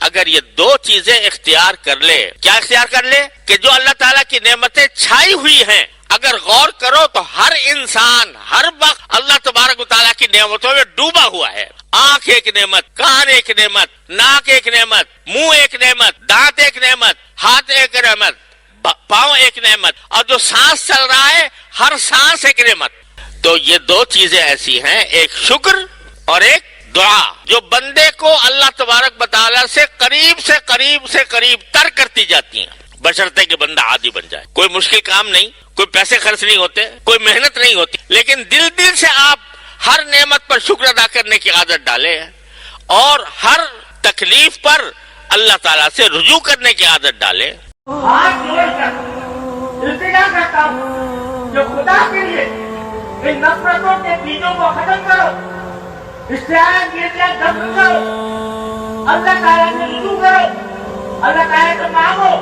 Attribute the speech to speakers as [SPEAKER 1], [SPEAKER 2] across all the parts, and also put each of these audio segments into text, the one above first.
[SPEAKER 1] اگر یہ دو چیزیں اختیار کر لے، کیا اختیار کر لے؟ کہ جو اللہ تعالیٰ کی نعمتیں چھائی ہوئی ہیں، اگر غور کرو تو ہر انسان ہر وقت اللہ تبارک و تعالیٰ کی نعمتوں میں ڈوبا ہوا ہے۔ آنکھ ایک نعمت، کان ایک نعمت، ناک ایک نعمت، منہ ایک نعمت، دانت ایک نعمت، ہاتھ ایک نعمت، پاؤں ایک نعمت، اور جو سانس چل رہا ہے ہر سانس ایک نعمت۔ تو یہ دو چیزیں ایسی ہیں، ایک شکر اور ایک دعا، جو بندے کو اللہ تبارک و تعالیٰ سے قریب تر کرتی جاتی ہیں، بشرطے کہ بندہ عادی بن جائے۔ کوئی مشکل کام نہیں، کوئی پیسے خرچ نہیں ہوتے، کوئی محنت نہیں ہوتی، لیکن دل سے آپ ہر نعمت پر شکر ادا کرنے کی عادت ڈالیں اور ہر تکلیف پر اللہ تعالیٰ سے رجوع کرنے کی عادت ڈالیں۔
[SPEAKER 2] ہاتھ جوڑ کر التجا کرتا ہوں جو خدا کے لیے ان نفرتوں کے بیجوں کو ختم کرو، اشتہار گیریا دفن کرو، اللہ تعالیٰ سے رجوع کرو، اللہ تعالیٰ سے مانگو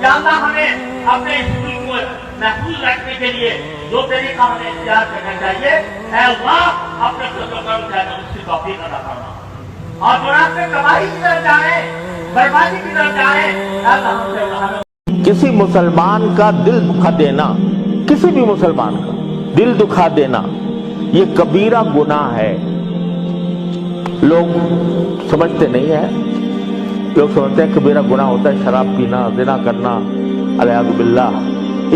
[SPEAKER 2] یا اللہ ہمیں اپنے اس ملک کو محفوظ رکھنے کے لیے جو طریقہ ہمیں اختیار کرنا چاہیے، اے اللہ اپنے فضل و کرم سے اس کی توفیق عطا فرما، اور جو راستے تباہی کی طرف جا رہے ہیں، بربادی کی طرف جا رہے ہیں، اللہ ہم سے ہمیں
[SPEAKER 3] کسی مسلمان کا دل دکھا دینا، کسی بھی مسلمان کا دل دکھا دینا یہ کبیرہ گناہ ہے۔ لوگ سمجھتے نہیں ہیں، لوگ سمجھتے ہیں کبیرہ گناہ ہوتا ہے شراب پینا، زنا کرنا، الیاذ باللہ،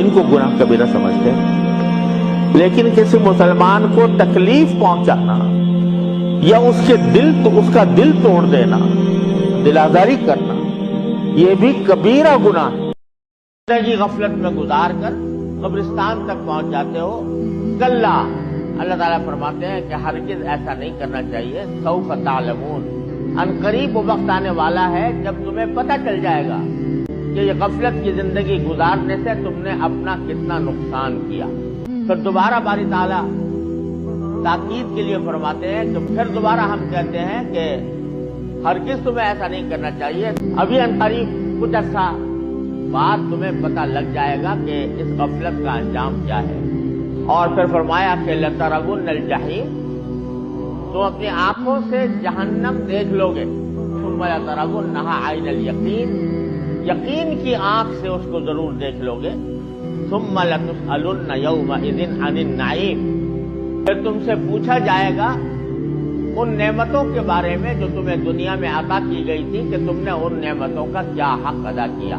[SPEAKER 3] ان کو گناہ کبیرہ سمجھتے ہیں۔ لیکن کسی مسلمان کو تکلیف پہنچانا یا اس کا دل توڑ دینا، دل آزاری کرنا، یہ بھی کبیرہ گناہ ہے۔ زندگی غفلت میں گزار کر قبرستان تک پہنچ جاتے ہو، کلا، اللہ تعالیٰ فرماتے ہیں کہ ہرگز ایسا نہیں کرنا چاہیے، سوف تعلمون، ان قریب وہ وقت آنے والا ہے جب تمہیں پتہ چل جائے گا کہ یہ غفلت کی زندگی گزارنے سے تم نے اپنا کتنا نقصان کیا۔ پھر دوبارہ باری تعالیٰ تاکید کے لیے فرماتے ہیں کہ پھر دوبارہ ہم کہتے ہیں کہ ہرگز تمہیں ایسا نہیں کرنا چاہیے، ابھی ان قریب کچھ عرصہ بعد تمہیں پتہ لگ جائے گا کہ اس غفلت کا انجام کیا ہے۔ اور پھر فرمایا کہ لَتَرَوُنَّ الْجَحِيمَ، تم اپنی آنکھوں سے جہنم دیکھ لو گے، ثُمَّ لَتَرَوُنَّهَا عَيْنَ الْيَقِينِ، یقین کی آنکھ سے اس کو ضرور دیکھ لو گے، ثُمَّ لَتُسْأَلُنَّ يَوْمَئِذٍ عَنِ النَّعِيمِ، پھر تم سے پوچھا جائے گا ان نعمتوں کے بارے میں جو تمہیں دنیا میں عطا کی گئی تھی کہ تم نے ان نعمتوں کا کیا حق ادا کیا۔